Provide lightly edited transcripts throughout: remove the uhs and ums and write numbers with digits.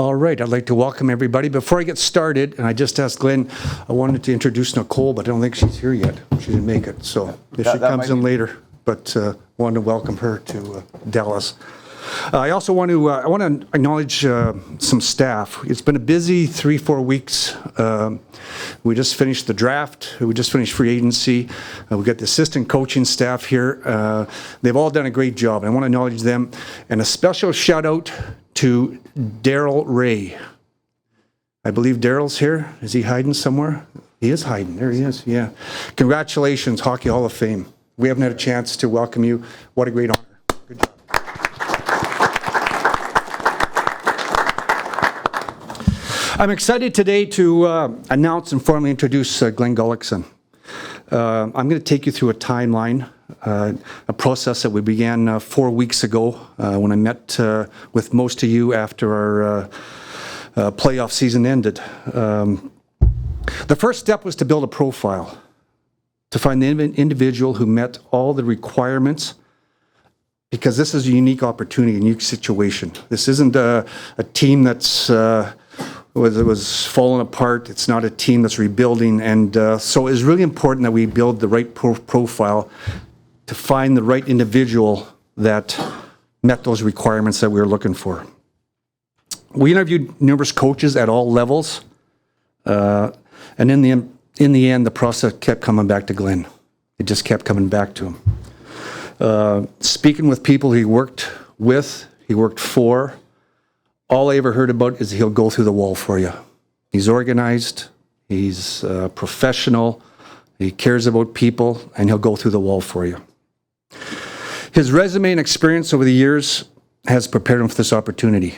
All right, I'd like to welcome everybody. Before I get started, and I just asked Glen, I wanted to introduce Nicole, but I don't think she's here yet. She didn't make it, so if she comes in later. But wanted to welcome her to Dallas. I also want to acknowledge some staff. It's been a busy 3-4 weeks. We just finished the draft. We just finished free agency. We've got the assistant coaching staff here. They've all done a great job. I want to acknowledge them. And a special shout out to Daryl Ray. I believe Daryl's here. Is he hiding somewhere? He is hiding. There he is. Yeah. Congratulations, Hockey Hall of Fame. We haven't had a chance to welcome you. What a great honor. Good job. I'm excited today to announce and formally introduce Glen Gulutzan. I'm going to take you through a timeline, a process that we began 4 weeks ago when I met with most of you after our playoff season ended. The first step was to build a profile, to find the individual who met all the requirements, because this is a unique opportunity, a unique situation. This isn't a team that's was falling apart. It's not a team that's rebuilding, and so it's really important that we build the right profile to find the right individual that met those requirements that we were looking for. We interviewed numerous coaches at all levels, and in the end, the process kept coming back to Glen. It just kept coming back to him. Speaking with people he worked with, he worked for, all I ever heard about is he'll go through the wall for you. He's organized, he's professional, he cares about people, and he'll go through the wall for you. His resume and experience over the years has prepared him for this opportunity.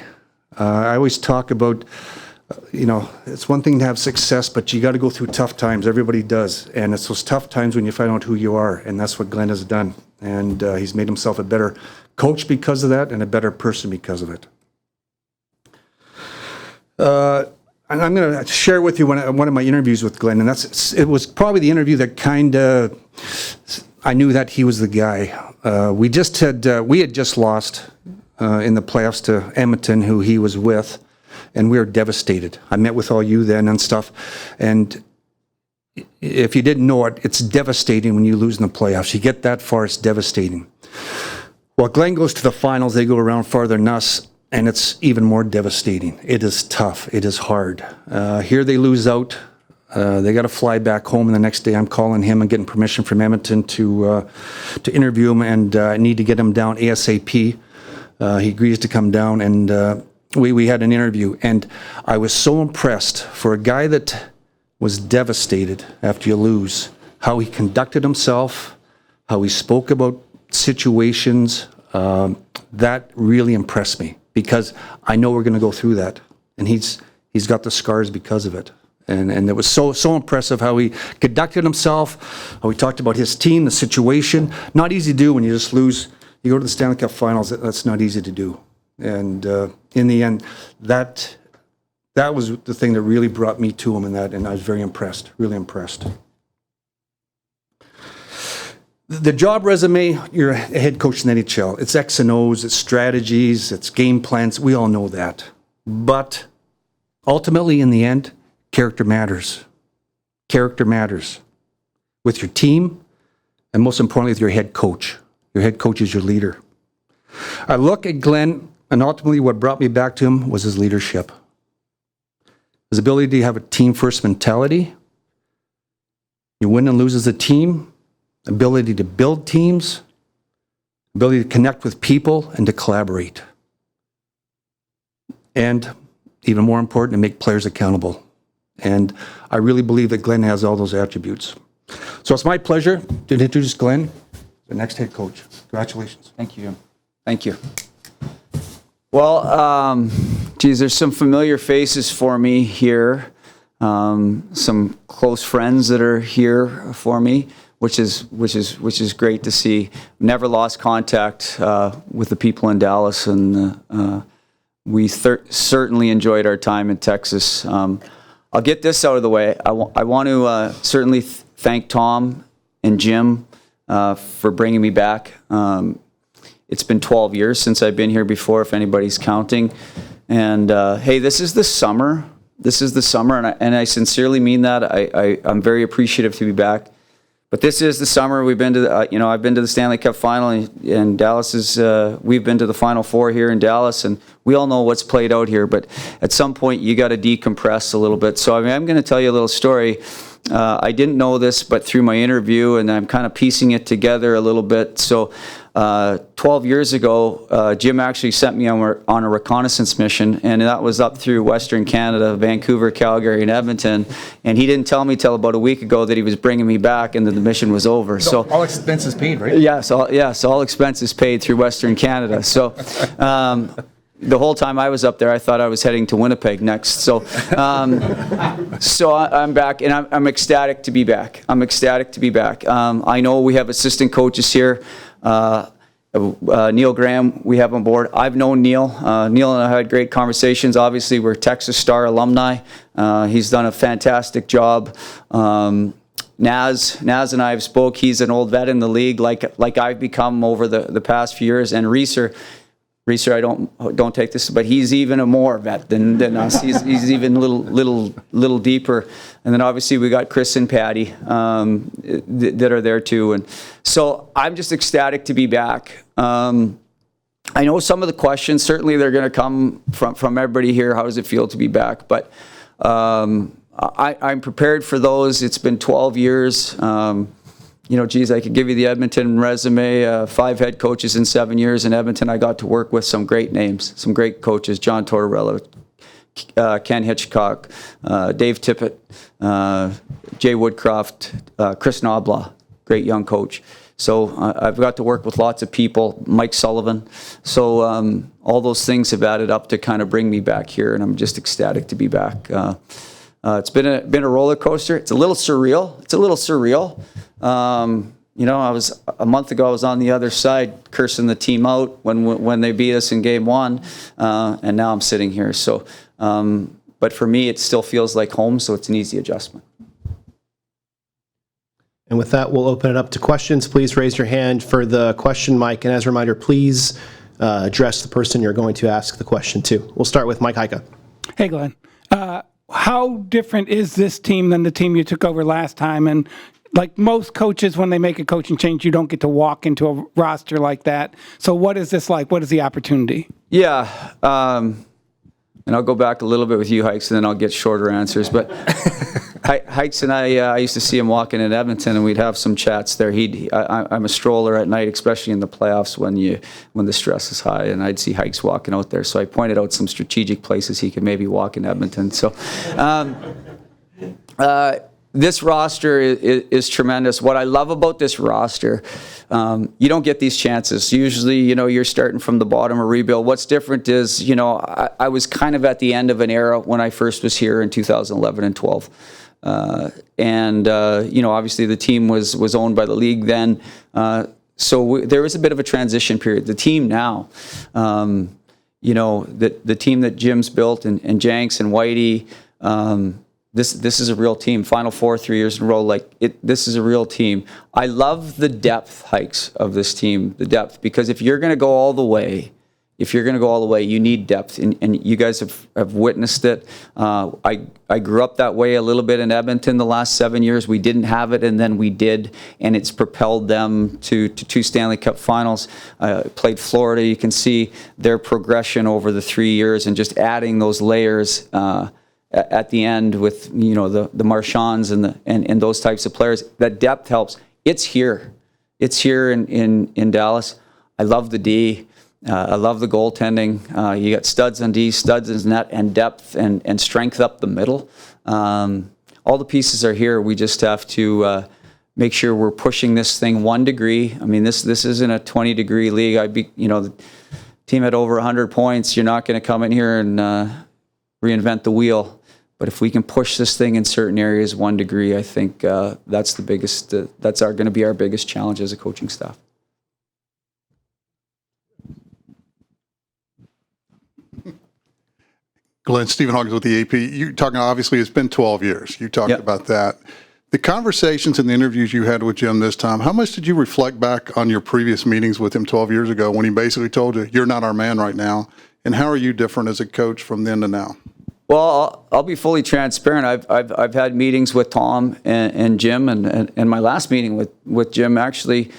I always talk about, it's one thing to have success, but you got to go through tough times. Everybody does. And it's those tough times when you find out who you are. And that's what Glen has done. And he's made himself a better coach because of that and a better person because of it. And I'm going to share with you one of my interviews with Glen. And it was probably the interview that I knew that he was the guy. We had just lost in the playoffs to Edmonton, who he was with. And we were devastated. I met with all you then and stuff. And if you didn't know it, it's devastating when you lose in the playoffs. You get that far, it's devastating. Well, Glen goes to the finals. They go around farther than us, and it's even more devastating. It is tough. It is hard. Here they lose out. They got to fly back home, and the next day I'm calling him and getting permission from Edmonton to interview him, and I need to get him down ASAP. He agrees to come down, and we had an interview, and I was so impressed for a guy that was devastated after you lose, how he conducted himself, how he spoke about situations. That really impressed me, because I know we're going to go through that, and he's got the scars because of it. And it was so impressive how he conducted himself, how he talked about his team, the situation. Not easy to do when you just lose. You go to the Stanley Cup Finals, that's not easy to do. And in the end, that was the thing that really brought me to him, and I was very impressed, really impressed. The job resume, you're a head coach in the NHL. It's X and O's, it's strategies, it's game plans. We all know that. But ultimately, in the end, character matters. Character matters with your team, and most importantly, with your head coach. Your head coach is your leader. I look at Glen, and ultimately what brought me back to him was his leadership. His ability to have a team-first mentality. You win and lose as a team. Ability to build teams. Ability to connect with people and to collaborate. And even more important, to make players accountable. And I really believe that Glen has all those attributes. So it's my pleasure to introduce Glen, the next head coach. Congratulations. Thank you. Thank you. Well, there's some familiar faces for me here. Some close friends that are here for me, which is great to see. Never lost contact with the people in Dallas, and we certainly enjoyed our time in Texas. I'll get this out of the way. I want to certainly thank Tom and Jim for bringing me back. It's been 12 years since I've been here before, if anybody's counting. And hey, this is the summer. This is the summer, and I sincerely mean that. I'm very appreciative to be back. But this is the summer. We've been to the, I've been to the Stanley Cup final, and Dallas is. We've been to the Final Four here in Dallas, and we all know what's played out here. But at some point, you got to decompress a little bit. So I'm going to tell you a little story. I didn't know this, but through my interview, and I'm kind of piecing it together a little bit. So 12 years ago, Jim actually sent me on a reconnaissance mission, and that was up through Western Canada, Vancouver, Calgary, and Edmonton. And he didn't tell me till about a week ago that he was bringing me back and that the mission was over. So all expenses paid, right? Yes, all expenses paid through Western Canada. So the whole time I was up there, I thought I was heading to Winnipeg next. So I'm back, and I'm ecstatic to be back. I'm ecstatic to be back. I know we have assistant coaches here. Neil Graham, we have on board. I've known Neil. Neil and I had great conversations. Obviously, we're Texas Star alumni. He's done a fantastic job. Naz and I have spoke. He's an old vet in the league, like I've become over the past few years. And Reeser, I don't take this, but he's even a more vet than us. He's even a little deeper. And then obviously we got Chris and Patty that are there too. And so I'm just ecstatic to be back. I know some of the questions, certainly they're going to come from everybody here. How does it feel to be back? But I'm prepared for those. It's been 12 years. I could give you the Edmonton resume, 5 head coaches in 7 years in Edmonton. I got to work with some great names, some great coaches, John Tortorella, Ken Hitchcock, Dave Tippett, Jay Woodcroft, Chris Knoblaw, great young coach. So I've got to work with lots of people, Mike Sullivan. So all those things have added up to kind of bring me back here, and I'm just ecstatic to be back. It's been a roller coaster. It's a little surreal. A month ago I was on the other side cursing the team out when they beat us in game 1, and now I'm sitting here. So, but for me, it still feels like home, so it's an easy adjustment. And with that, we'll open it up to questions. Please raise your hand for the question mic, and as a reminder, please address the person you're going to ask the question to. We'll start with Mike Heika. Hey, Glenn. How different is this team than the team you took over last time? And like most coaches, when they make a coaching change, you don't get to walk into a roster like that. So what is this like? What is the opportunity? Yeah, and I'll go back a little bit with you, Hikes, and then I'll get shorter answers. But Hikes and I used to see him walking in Edmonton, and we'd have some chats there. I'm a stroller at night, especially in the playoffs when the stress is high, and I'd see Hikes walking out there. So I pointed out some strategic places he could maybe walk in Edmonton. So this roster is tremendous. What I love about this roster, you don't get these chances. Usually, you're starting from the bottom or rebuild. What's different is, I was kind of at the end of an era when I first was here in 2011 and 12. Obviously the team was owned by the league then. So there was a bit of a transition period. The team now, the team that Jim's built and Jenks and Whitey, this is a real team. Final Four 3 years in a row. This is a real team. I love the depth, Hikes, of this team. The depth, because if you're going to go all the way, you need depth, and you guys have witnessed it. I grew up that way a little bit in Edmonton. The last 7 years, we didn't have it, and then we did, and it's propelled them to 2 Stanley Cup Finals. Played Florida. You can see their progression over the 3 years, and just adding those layers. At the end with the Marchands and those types of players, that depth helps. It's here in Dallas. I love the D. I love the goaltending. You got studs on D, studs in net, and depth and strength up the middle. All the pieces are here. We just have to make sure we're pushing this thing 1 degree. I mean, this isn't a 20-degree league. The team had over 100 points. You're not going to come in here and reinvent the wheel. But if we can push this thing in certain areas 1 degree, I think that's the biggest. That's going to be our biggest challenge as a coaching staff. Glenn, Stephen Hawkins with the AP. You're talking, obviously, it's been 12 years. You talked about that. The conversations and the interviews you had with Jim this time, how much did you reflect back on your previous meetings with him 12 years ago when he basically told you, you're not our man right now? And how are you different as a coach from then to now? Well, I'll be fully transparent. I've had meetings with Tom and Jim, and my last meeting with Jim, actually,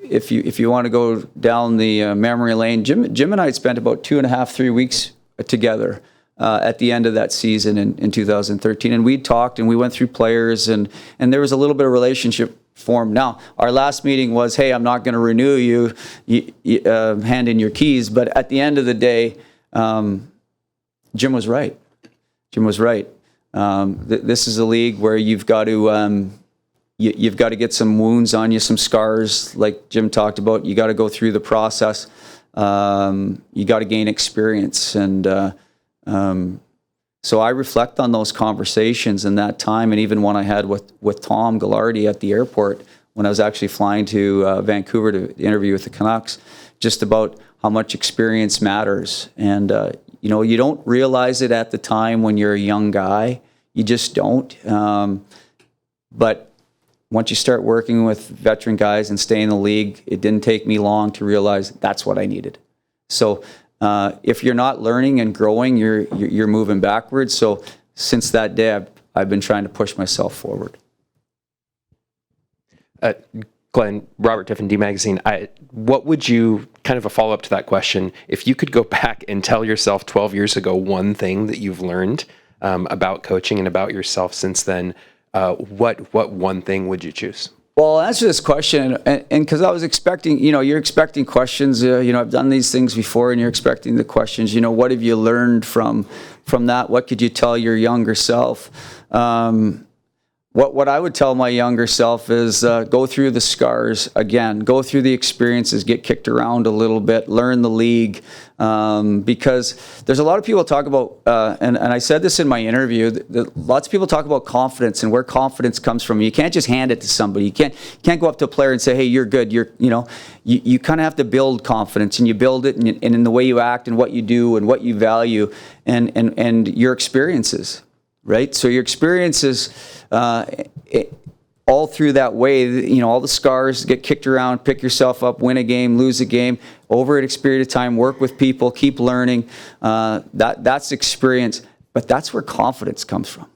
if you want to go down the memory lane, Jim and I had spent about 2.5, 3 weeks together at the end of that season in 2013, and we talked and we went through players, and there was a little bit of relationship formed. Now, our last meeting was, hey, I'm not going to renew you, hand in your keys. But at the end of the day, Jim was right. Jim was right. This is a league where you've got to you've got to get some wounds on you, some scars, like Jim talked about. You got to go through the process. You got to gain experience, and so I reflect on those conversations and that time, and even one I had with Tom Gullardi at the airport when I was actually flying to Vancouver to interview with the Canucks, just about how much experience matters. And you don't realize it at the time when you're a young guy. You just don't. But once you start working with veteran guys and stay in the league, it didn't take me long to realize that's what I needed. So if you're not learning and growing, you're moving backwards. So since that day, I've been trying to push myself forward. Glenn, Robert Tiffin, D Magazine, what would you, kind of a follow-up to that question, if you could go back and tell yourself 12 years ago one thing that you've learned about coaching and about yourself since then, what one thing would you choose? Well, I'll answer this question, and because I was expecting, you're expecting questions. I've done these things before, and you're expecting the questions. What have you learned from that? What could you tell your younger self? What I would tell my younger self is go through the scars again, go through the experiences, get kicked around a little bit, learn the league, because there's a lot of people talk about, and I said this in my interview, lots of people talk about confidence and where confidence comes from. You can't just hand it to somebody. You can't go up to a player and say, hey, you're good. You kind of have to build confidence, and you build it and in the way you act and what you do and what you value and your experiences. Right? So your experiences all through that way, all the scars, get kicked around, pick yourself up, win a game, lose a game, over a period of time, work with people, keep learning. That's experience, but that's where confidence comes from,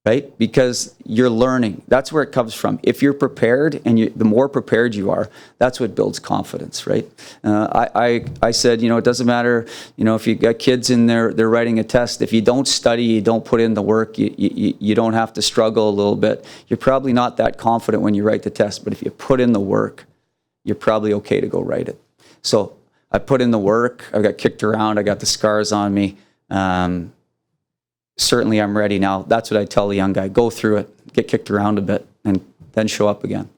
right? Because you're learning. That's where it comes from. If you're prepared, and the more prepared you are, that's what builds confidence, right? I said, it doesn't matter, if you got kids in there, they're writing a test. If you don't study, you don't put in the work, you don't have to struggle a little bit. You're probably not that confident when you write the test, but if you put in the work, you're probably okay to go write it. So I put in the work. I got kicked around. I got the scars on me. Certainly I'm ready now. That's what I tell the young guy. Go through it, get kicked around a bit, and then show up again.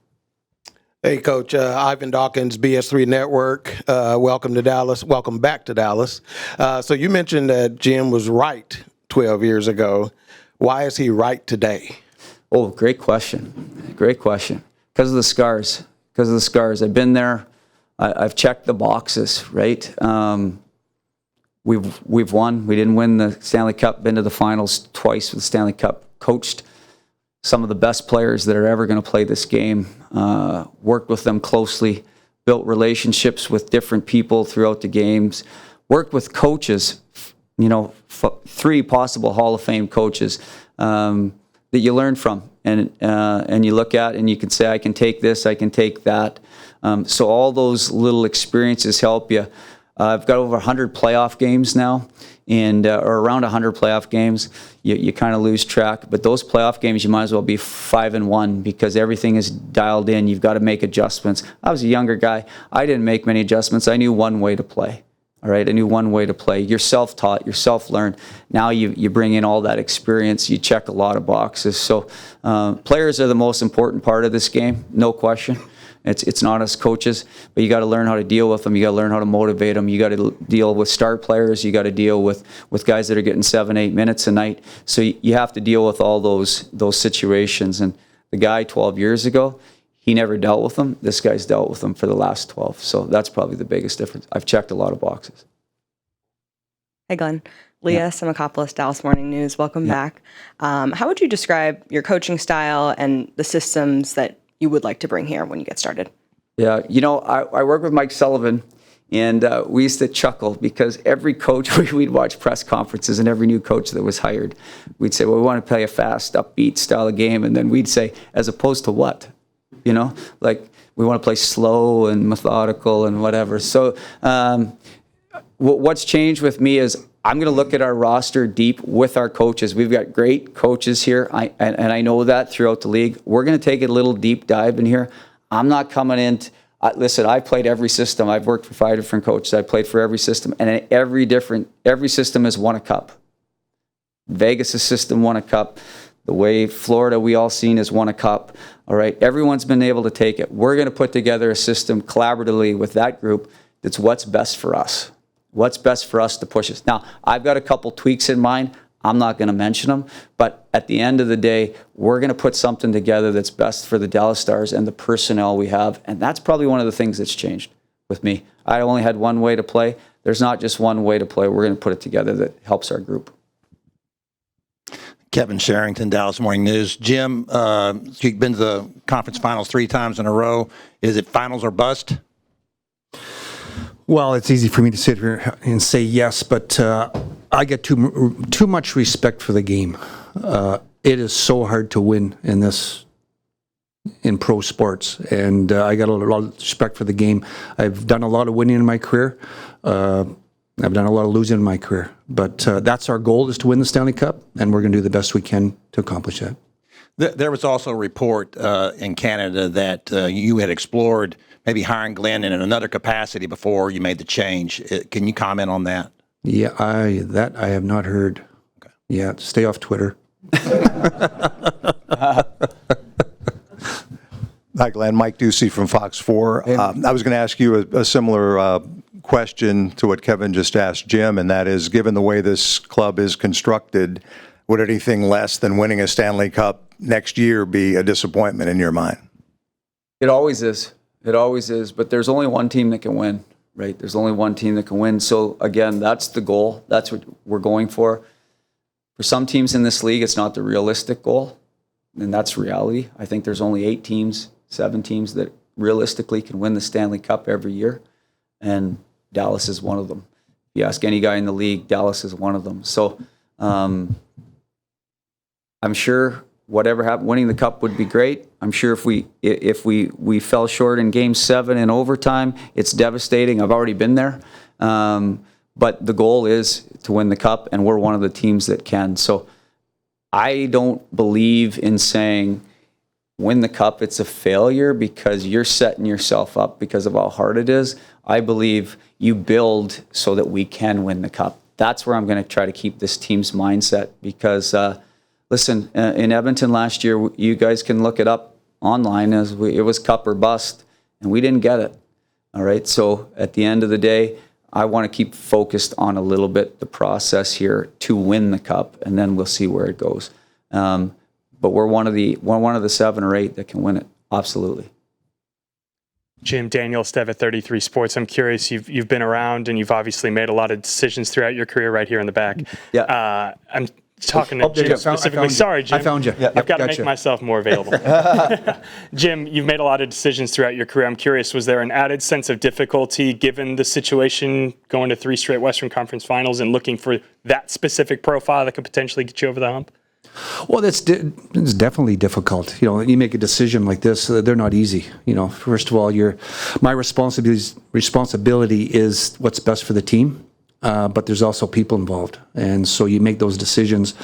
Hey, Coach. Ivan Dawkins, BS3 Network. Welcome to Dallas. Welcome back to Dallas. So you mentioned that Jim was right 12 years ago. Why is he right today? Oh, great question. Great question. Because of the scars. Because of the scars. I've been there. I've checked the boxes, right? We've won. We didn't win the Stanley Cup. Been to the finals twice with the Stanley Cup. Coached some of the best players that are ever going to play this game. Worked with them closely. Built relationships with different people throughout the games. Worked with coaches. 3 possible Hall of Fame coaches that you learn from, and you look at and you can say, I can take this, I can take that. So all those little experiences help you. I've got over 100 playoff games now, or around 100 playoff games. You kind of lose track, but those playoff games, you might as well be 5-1 because everything is dialed in. You've got to make adjustments. I was a younger guy. I didn't make many adjustments. I knew one way to play. All right, I knew one way to play. You're self-taught, you're self-learned. Now you bring in all that experience. You check a lot of boxes. So players are the most important part of this game, no question. It's not us coaches, but you got to learn how to deal with them. You got to learn how to motivate them. You got to deal with star players. You got to deal with guys that are getting 7-8 minutes a night. So you have to deal with all those situations. And the guy 12 years ago, he never dealt with them. This guy's dealt with them for the last 12. So that's probably the biggest difference. I've checked a lot of boxes. Hey, Glenn. Leah Simakopoulos, Dallas Morning News. Welcome back. How would you describe your coaching style and the systems that you would like to bring here when you get started? Yeah, I work with Mike Sullivan, and we used to chuckle because every coach, we'd watch press conferences, and every new coach that was hired, we'd say, well, we want to play a fast, upbeat style of game. And then we'd say, as opposed to what? Like we want to play slow and methodical and whatever. So what's changed with me is I'm going to look at our roster deep with our coaches. We've got great coaches here, and I know that throughout the league. We're going to take a little deep dive in here. I'm not coming in. Listen, I've played every system. I've worked for 5 different coaches. I played for every system, and every system has won a cup. Vegas' system won a cup. The way Florida we all seen has won a cup. All right, everyone's been able to take it. We're going to put together a system collaboratively with that group that's what's best for us. What's best for us to push us. Now, I've got a couple tweaks in mind. I'm not going to mention them, but at the end of the day, we're going to put something together that's best for the Dallas Stars and the personnel we have, and that's probably one of the things that's changed with me. I only had one way to play. There's not just one way to play. We're going to put it together that helps our group. Kevin Sherrington, Dallas Morning News. Jim, you've been to the conference finals 3 times in a row. Is it finals or bust? Well, it's easy for me to sit here and say yes, but I get too much respect for the game. It is so hard to win in pro sports, and I got a lot of respect for the game. I've done a lot of winning in my career. I've done a lot of losing in my career, but that's our goal, is to win the Stanley Cup, and we're going to do the best we can to accomplish that. There was also a report in Canada that you had explored maybe hiring Glenn in another capacity before you made the change. Can you comment on that? Yeah, I have not heard. Okay. Yeah, stay off Twitter. Hi, Glenn. Mike Ducey from Fox 4. I was going to ask you a similar question to what Kevin just asked Jim, and that is, given the way this club is constructed, would anything less than winning a Stanley Cup next year be a disappointment in your mind? It always is. It always is. But there's only one team that can win, right? There's only one team that can win. So, again, that's the goal. That's what we're going for. For some teams in this league, it's not the realistic goal, and that's reality. I think there's only 8 teams, 7 teams that realistically can win the Stanley Cup every year, and Dallas is one of them. If you ask any guy in the league, Dallas is one of them. So I'm sure whatever happened, winning the cup would be great. I'm sure if we fell short in Game 7 in overtime, it's devastating. I've already been there. But the goal is to win the cup, and we're one of the teams that can. So I don't believe in saying win the cup, it's a failure because you're setting yourself up because of how hard it is. I believe you build so that we can win the cup. That's where I'm going to try to keep this team's mindset because, listen, in Edmonton last year, you guys can look it up online, it was cup or bust, and we didn't get it. All right, so at the end of the day, I want to keep focused on a little bit the process here to win the cup, and then we'll see where it goes. But we're one of the 7 or 8 that can win it, absolutely. Jim, Daniel Stev at 33 Sports. I'm curious, you've been around and you've obviously made a lot of decisions throughout your career right here in the back. Yeah. I'm talking to Jim specifically. Sorry, Jim. I found you. I've got to make myself more available. Jim, you've made a lot of decisions throughout your career. I'm curious, was there an added sense of difficulty given the situation going to 3 straight Western Conference Finals and looking for that specific profile that could potentially get you over the hump? Well, it's definitely difficult. You make a decision like this, they're not easy. First of all, my responsibility is what's best for the team, but there's also people involved. And so you make those decisions.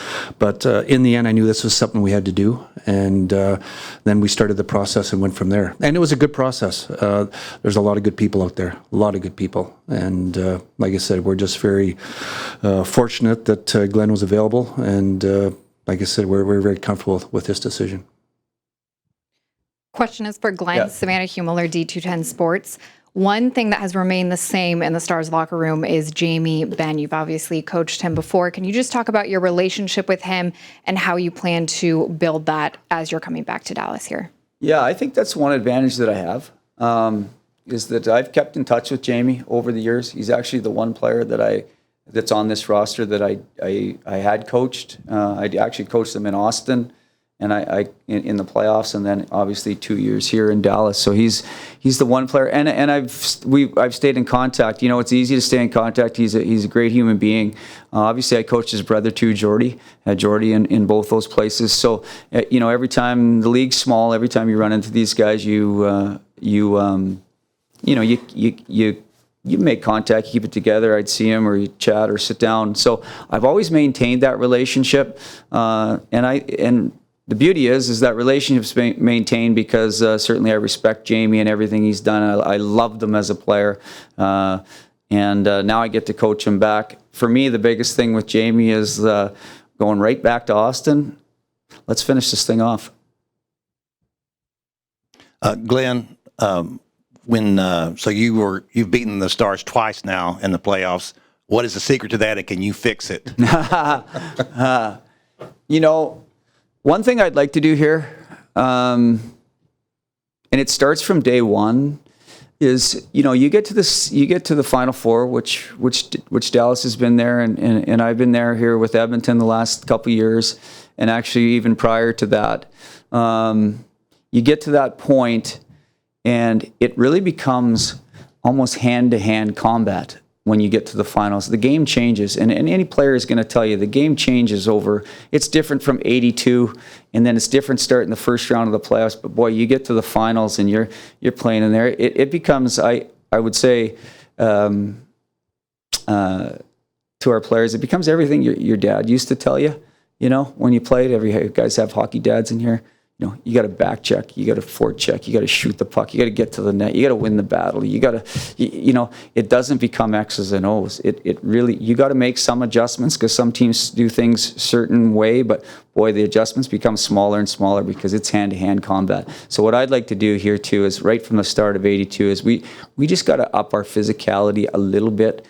But in the end, I knew this was something we had to do. And then we started the process and went from there. And it was a good process. There's a lot of good people out there, a lot of good people. And like I said, we're just very fortunate that Glenn was available. And like I said, we're very comfortable with this decision. Question is for Glenn. Savannah Humeler, D210 Sports. One thing that has remained the same in the Stars locker room is Jamie Benn. You've obviously coached him before. Can you just talk about your relationship with him and how you plan to build that as you're coming back to Dallas here? Yeah, I think that's one advantage that I have, is that I've kept in touch with Jamie over the years. He's actually the one player that that's on this roster that I had coached. I actually coached them in Austin, and I in the playoffs, and then obviously 2 years here in Dallas. So he's the one player, and I've stayed in contact. You know, it's easy to stay in contact. He's a great human being. Obviously, I coached his brother too, Jordy. Had Jordy in both those places. So you know, every time the league's small, every time you run into these guys, you make contact, you keep it together. I'd see him, or you chat, or sit down. So I've always maintained that relationship, and the beauty is that relationship's maintained because certainly I respect Jamie and everything he's done. I loved him as a player, and now I get to coach him back. For me, the biggest thing with Jamie is going right back to Austin. Let's finish this thing off. Glenn, so you've beaten the Stars twice now in the playoffs. What is the secret to that, and can you fix it? You know, one thing I'd like to do here, and it starts from day one, is you get to the Final Four, which Dallas has been there, and I've been there here with Edmonton the last couple of years, and actually even prior to that. You get to that point, and it really becomes almost hand-to-hand combat when you get to the finals. The game changes, and any player is going to tell you the game changes over. It's different from 82, and then it's different starting the first round of the playoffs. But boy, you get to the finals, and you're playing in there. It becomes, I would say, to our players, it becomes everything your dad used to tell you. You know, when you played, you guys have hockey dads in here. You know, you got to back check, you got to forward check, you got to shoot the puck, you got to get to the net, you got to win the battle, you got to, it doesn't become X's and O's. It really, you got to make some adjustments because some teams do things a certain way, but boy, the adjustments become smaller and smaller because it's hand-to-hand combat. So what I'd like to do here too is right from the start of 82 is we just got to up our physicality a little bit,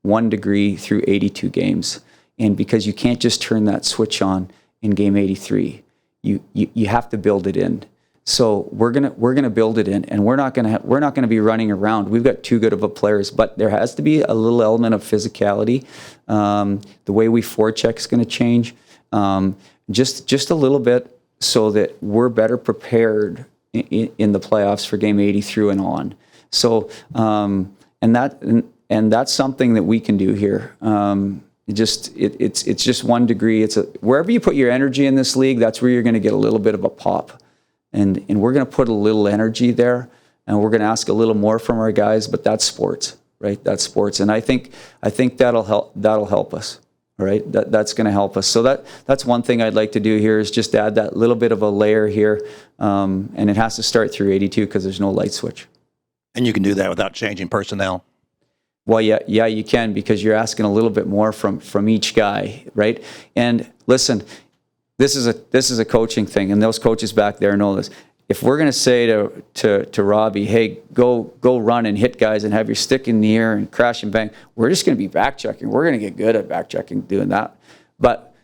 1 degree through 82 games. And because you can't just turn that switch on in game 83. You have to build it in. So we're gonna build it in, and we're not gonna be running around. We've got too good of a players, but there has to be a little element of physicality. The way we forecheck is gonna change, just a little bit, so that we're better prepared in the playoffs for game 80 through and on. So and that's something that we can do here. It's just 1 degree. Wherever you put your energy in this league, that's where you're going to get a little bit of a pop, and we're going to put a little energy there, and we're going to ask a little more from our guys. But that's sports, right? That's sports, and I think that'll help us, right? That's going to help us. So that's one thing I'd like to do here is just add that little bit of a layer here, and it has to start through 82 because there's no light switch. And you can do that without changing personnel. Well, yeah, you can, because you're asking a little bit more from each guy, right? And listen, this is a coaching thing, and those coaches back there know this. If we're going to say to Robbie, hey, go run and hit guys and have your stick in the air and crash and bang, we're just going to be back checking. We're going to get good at back checking, doing that. But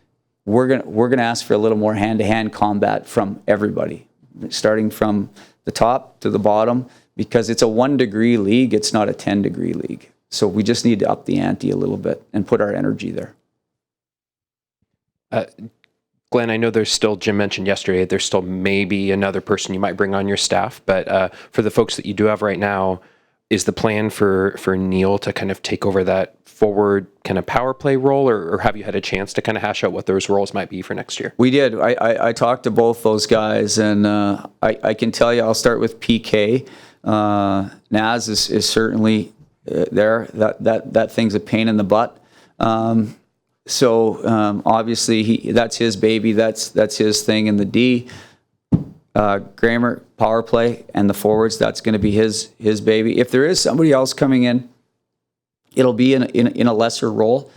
we're going to ask for a little more hand-to-hand combat from everybody, starting from the top to the bottom, because it's a 1 degree league. It's not a 10 degree league. So we just need to up the ante a little bit and put our energy there. Glenn, I know there's still, Jim mentioned yesterday, there's still maybe another person you might bring on your staff, but for the folks that you do have right now, is the plan for Neil to kind of take over that forward kind of power play role, or have you had a chance to kind of hash out what those roles might be for next year? We did. I talked to both those guys, and I can tell you, I'll start with PK. Naz is certainly there. That thing's a pain in the butt. So obviously that's his baby. That's his thing. And the D, Kramer, power play, and the forwards, that's going to be his baby. If there is somebody else coming in, it'll be in a lesser role,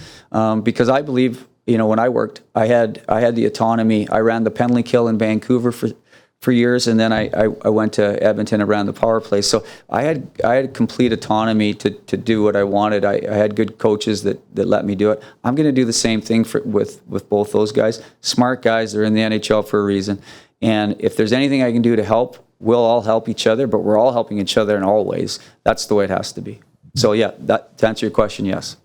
because I believe, when I worked, I had the autonomy. I ran the penalty kill in Vancouver for years, and then I went to Edmonton and ran the power play. So I had complete autonomy to do what I wanted. I had good coaches that let me do it. I'm going to do the same thing with both those guys. Smart guys, they're in the NHL for a reason. And if there's anything I can do to help, we'll all help each other, but we're all helping each other in all ways. That's the way it has to be. So yeah, to answer your question, yes.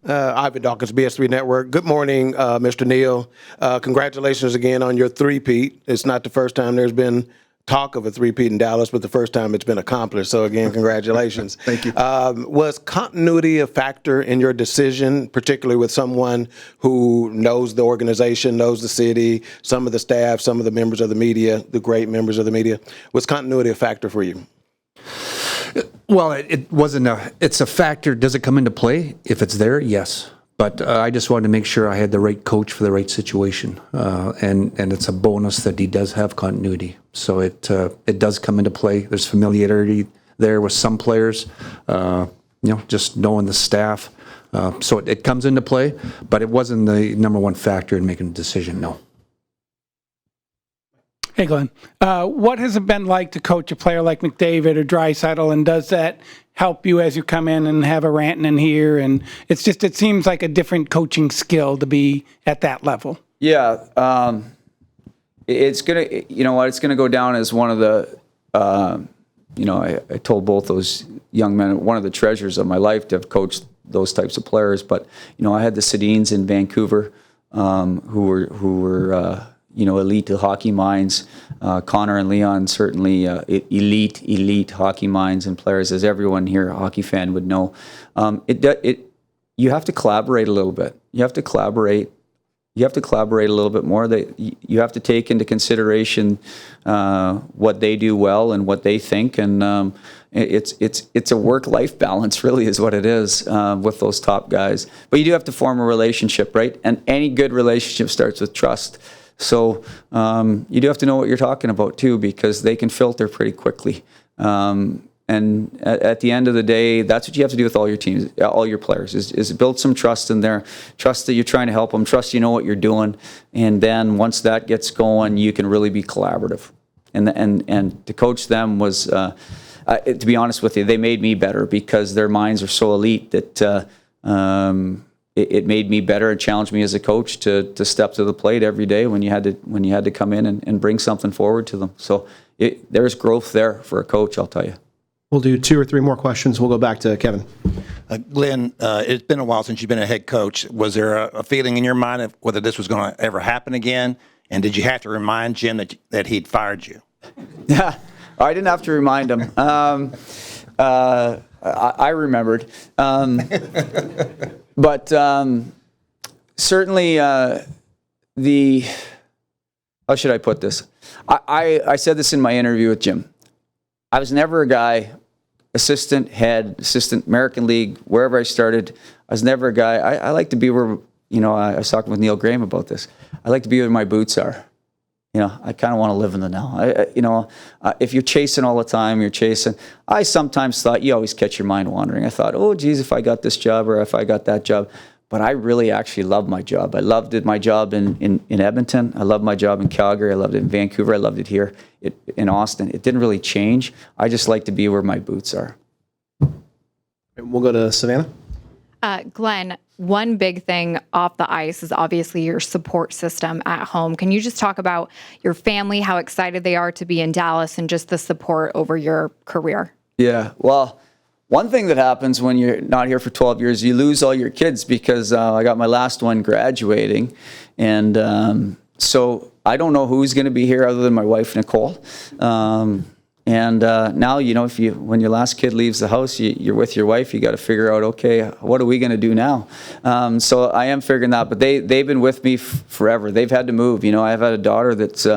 Ivan Dawkins, BS3 Network. Good morning, Mr. Neal. Congratulations again on your three-peat. It's not the first time there's been talk of a three-peat in Dallas, but the first time it's been accomplished. So again, congratulations. Thank you. Was continuity a factor in your decision, particularly with someone who knows the organization, knows the city, some of the staff, some of the members of the media, the great members of the media? Was continuity a factor for you? Well, it wasn't it's a factor. Does it come into play? If it's there, yes. But I just wanted to make sure I had the right coach for the right situation. And it's a bonus that he does have continuity. So it does come into play. There's familiarity there with some players, just knowing the staff. So it comes into play, but it wasn't the number one factor in making a decision, no. Hey, Glenn. What has it been like to coach a player like McDavid or Draisaitl, and does that help you as you come in and have a rant in here? And it seems like a different coaching skill to be at that level. Yeah, it's gonna go down as one of the, I told both those young men, one of the treasures of my life to have coached those types of players. But I had the Sedins in Vancouver, who were elite hockey minds. Connor and Leon, certainly elite hockey minds and players, as everyone here, a hockey fan, would know. You have to collaborate a little bit. You have to collaborate a little bit more. You have to take into consideration what they do well and what they think, and it's a work-life balance, really, is what it is with those top guys. But you do have to form a relationship, right? And any good relationship starts with trust. So you do have to know what you're talking about too, because they can filter pretty quickly. And at the end of the day, that's what you have to do with all your teams, all your players, is build some trust in there, trust that you're trying to help them, trust you know what you're doing, and then once that gets going, you can really be collaborative. And to coach them was, to be honest with you, they made me better because their minds are so elite that it made me better and challenged me as a coach to step to the plate every day when you had to come in and bring something forward to them. So there's growth there for a coach, I'll tell you. We'll do 2 or 3 more questions. We'll go back to Kevin. Glenn, it's been a while since you've been a head coach. Was there a feeling in your mind of whether this was going to ever happen again? And did you have to remind Jim that he'd fired you? Yeah, I didn't have to remind him. I remembered. But certainly how should I put this? I said this in my interview with Jim. I was never a guy, assistant, American League, wherever I started. I was never a guy. I like to be where, I was talking with Neil Graham about this. I like to be where my boots are. I kind of want to live in the now. If you're chasing all the time, I sometimes thought, you always catch your mind wandering. I thought, oh, geez, if I got this job or if I got that job. But I really actually loved my job. I loved my job in Edmonton. I loved my job in Calgary. I loved it in Vancouver. I loved it here in Austin. It didn't really change. I just like to be where my boots are. We'll go to Savannah. Glenn, one big thing off the ice is obviously your support system at home. Can you just talk about your family, how excited they are to be in Dallas, and just the support over your career? Yeah, well, one thing that happens when you're not here for 12 years, you lose all your kids because I got my last one graduating. And so I don't know who's going to be here other than my wife, Nicole. And now, when your last kid leaves the house, you're with your wife, you got to figure out, okay, what are we going to do now? So I am figuring that, but they've been with me forever. They've had to move. I've had a daughter that's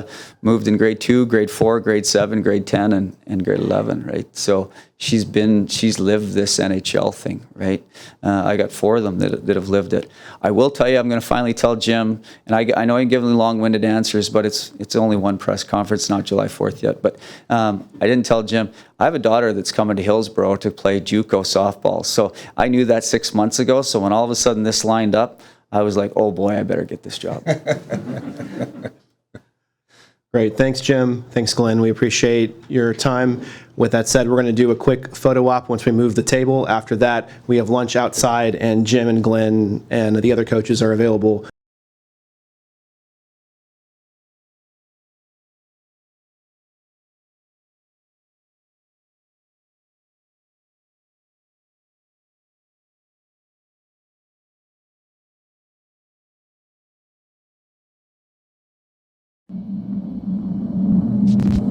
moved in grade 2, grade 4, grade 7, grade 10, and grade 11, right? So she's lived this NHL thing, right? I got 4 of them that have lived it. I will tell you, I'm going to finally tell Jim, and I know I'm giving long-winded answers, but it's only one press conference, not July 4th yet. But I didn't tell Jim. I have a daughter that's coming to Hillsborough to play JUCO softball. So I knew that 6 months ago. So when all of a sudden this lined up, I was like, oh boy, I better get this job. Great. Thanks, Jim. Thanks, Glenn. We appreciate your time. With that said, we're going to do a quick photo op once we move the table. After that, we have lunch outside, and Jim and Glenn and the other coaches are available you.